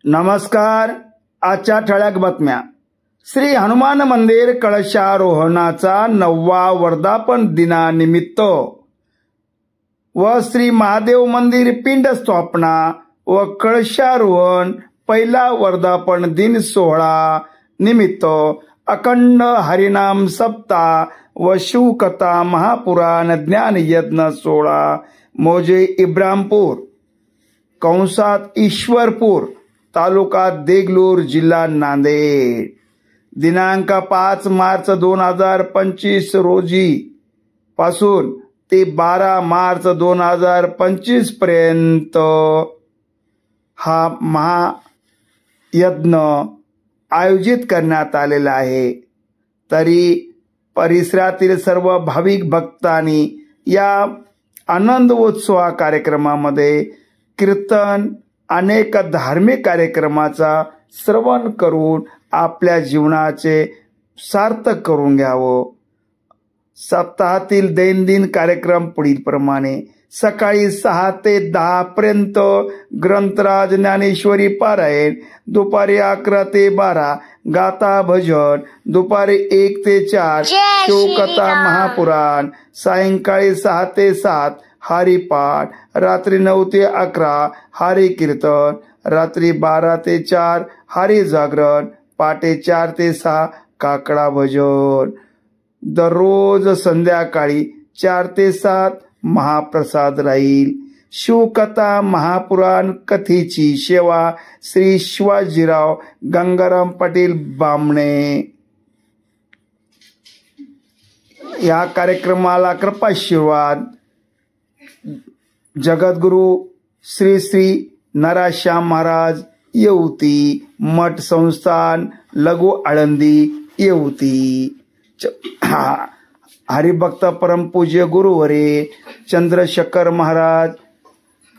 नमस्कार. आजच्या ठळक बातम्या. श्री हनुमान मंदिर कळशारोहणाचा 9वा वर्धापन दिनानिमित्त व श्री महादेव मंदिर पिंड स्थापना व कळशारोहण पहिला वर्धापन दिन सोहळा निमित्त अखंड हरिनाम सप्ताह व शिवकथा महापुराण ज्ञान यज्ञ सोहळा मौजे इब्राहिमपूर कंसात ईश्वरपूर तालुका देगलूर जिल्हा नांदेड दिनांक 5 मार्च 2025 रोजी पासून ते 12 मार्च 2025 पर्यंत हा महायज्ञ आयोजित करण्यात आलेला आहे. तरी परिसरातील सर्व भाविक भक्तांनी या आनंद उत्सव कार्यक्रमामध्ये कीर्तन अनेक धार्मिक कार्यक्रमाचा श्रवण करून आपल्या जीवनाचे सार्थक करून घ्यावं. सप्ताहातील दैनंदिन कार्यक्रम पुढील प्रमाणे: सकाळी 6 ते 10 पर्यंत ग्रंथराज ज्ञानेश्वरी पारायण, दुपारी 11 ते 12 गाथा भजन, दुपारी 1 ते 4 शिवकथा महापुराण, सायंकाळी 6 ते 7 हरिपाठ, रात्री 9 ते 11 हरि कीर्तन, रात्री 12 ते 4 हरि जागरण, पहाटे 4 ते 6 काकडा भजन. दररोज संध्याकाळी 4 ते 7 महाप्रसाद राहील. शिवकथा महापुराण कथेची सेवा श्री शिवाजीराव गंगाराम पाटील बामणे. या कार्यक्रमाला कृपाशीर्वाद जगद्गुरु श्री श्री नराश्याम महाराज येवती, मठ संस्थान लघु आळंदी येवती. हरिभक्त परमपूज्य गुरुवरे चंद्रशेखर महाराज,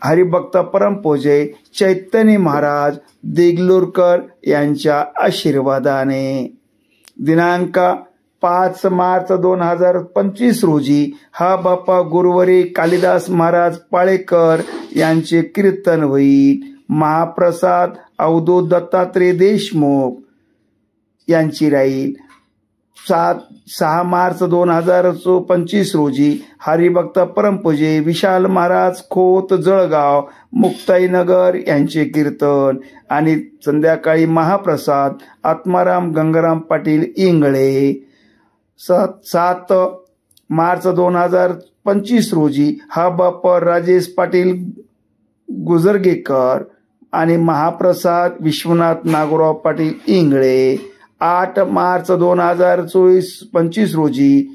हरिभक्त परमपूज्य चैतन्य महाराज देगलूरकर यांच्या आशीर्वादाने दिनांक 5 मार्च 2025 रोजी हा बाप्पा गुरुवरी कालिदास महाराज पाळेकर यांचे कीर्तन होईल. महाप्रसाद अवधूत दत्तात्रय देशमुख यांची राहील. 6 मार्च 2025 रोजी हरिभक्त परमपूज्य विशाल महाराज खोत जळगाव मुक्ताईनगर यांचे कीर्तन आणि संध्याकाळी महाप्रसाद आत्माराम गंगाराम पाटील इंगळे. 7 मार्च 2025 रोजी हा बाप्पा राजेश पाटील गुजरगेकर आणि महाप्रसाद विश्वनाथ नागोराव पाटील इंगळे. 8 मार्च 2025 रोजी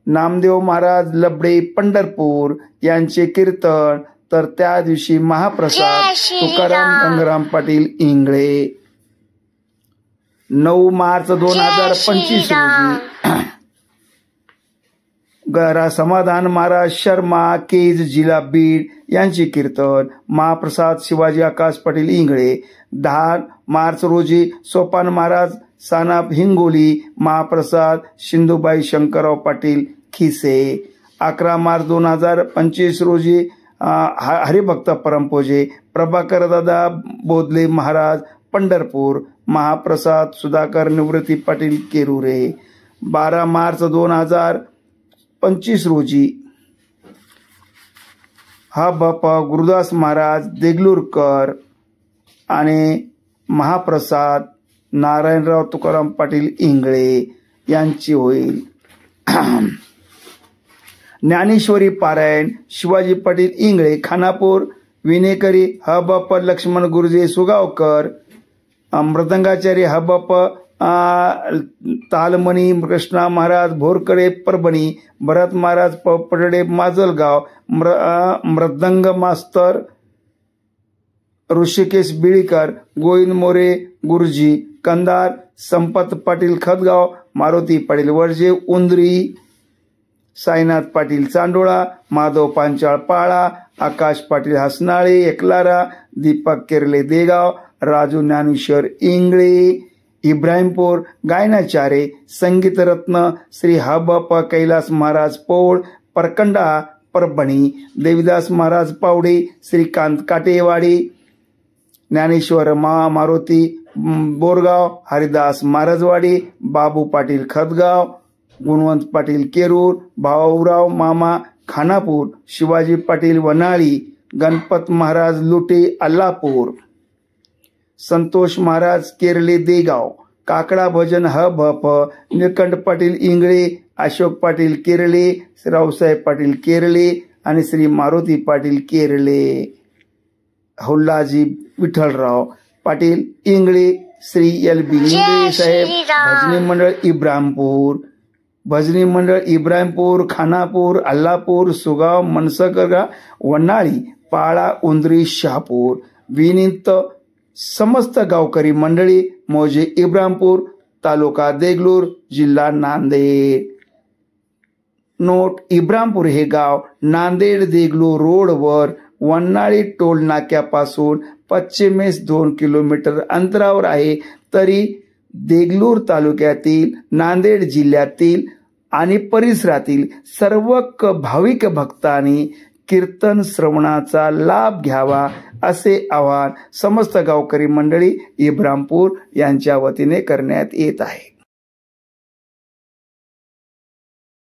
नामदेव महाराज लबडे पंढरपूर यांचे कीर्तन, तर त्या दिवशी महाप्रसाद तुकाराम गंगाराम पाटील इंगळे. 9 मार्च 2025 रोजी समाधान महाराज शर्मा केज जिल्हा बीड यांचे कीर्तन, महाप्रसाद शिवाजी आकाश पाटील इंगळे. 10 मार्च रोजी सोपान महाराज सानाप हिंगोली, महाप्रसाद सिंधुबाई शंकरराव पाटील खिसे. 11 मार्च 2025 रोजी हरिभक्त परमपूज्य प्रभाकर दादा बोधले महाराज पंढरपूर, महाप्रसाद सुधाकर निवृत्ती पाटील केरुरे. 12 मार्च 2025 रोजी हा बाप्पा गुरुदास महाराज देगलूरकर आणि महाप्रसाद नारायणराव तुकाराम पाटील इंगळे यांची होईल. ज्ञानेश्वरी पारायण शिवाजी पाटील इंगळे खानापूर विनेकरी हा बाप्पा लक्ष्मण गुरुजी सुगावकर, मृदंगाचार्य हा बाप्पा तालमणी कृष्णा महाराज भोरकडे परभणी, भरत महाराज पडडे माजलगाव, मृदंग मास्तर ऋषिकेश बिळीकर, गोविंद मोरे गुरुजी कंदार, संपत पाटील खतगाव, मारुती पाटील वरजे उंदरी, साईनाथ पाटील चांडोळा, माधव पांचाळ पाळा, आकाश पाटील हसनाळे एकलारा, दीपक केरले देगाव, राजू ज्ञानेश्वर इंगळे इब्राहिमपूर, गायनाचार्य संगीतरत्न श्री हबाप्पा कैलास महाराज पौळ परकंडा परभणी, देविदास महाराज पावडे, श्रीकांत काटेवाडी ज्ञानेश्वर मारुती बोरगाव, हरिदास मारजवाडी, बाबू पाटील खतगाव, गुणवंत पाटील केरूर, भाऊराव मामा खानापूर, शिवाजी पाटील वनाळी, गणपत महाराज लुटे अल्लापूर, संतोष महाराज केरले देगाव, काकडा भजन हभप, निळकंठ पाटील इंगळे, अशोक पाटील केरले, रावसाहेब पाटील केरले आणि श्री मारुती पाटील केरले, हुल्लाजी विठ्ठलराव पाटील इंगळे, श्री एल बी इंगळे साहेब, भजनी मंडळ इब्राहिमपूर, भजनी मंडळ इब्राहिमपूर, खानापूर, अल्लापूर, सुगाव, मनसकरगा, वनाळी, पाळा, उंदरी, शहापूर, विनीत समस्त गावकरी मंडळी मौजे इब्राहिमपूर, तालुका देगलूर, जिल्हा नांदेड. नोट: इब्राहिमपूर हे गाव नांदेड देगलूर रोडवर वनाळी टोल नाक्यापासून पश्चिमेस 2 किलोमीटर अंतरावर आहे. तरी देगलूर तालुक्यातील, नांदेड जिल्ह्यातील आणि परिसरातील सर्व भाविक भक्तांनी कीर्तन श्रवणाचा लाभ घ्यावा असे आवाहन समस्त गावकरी मंडळी इब्राहिमपूर यांच्या वतीने करण्यात येत आहे.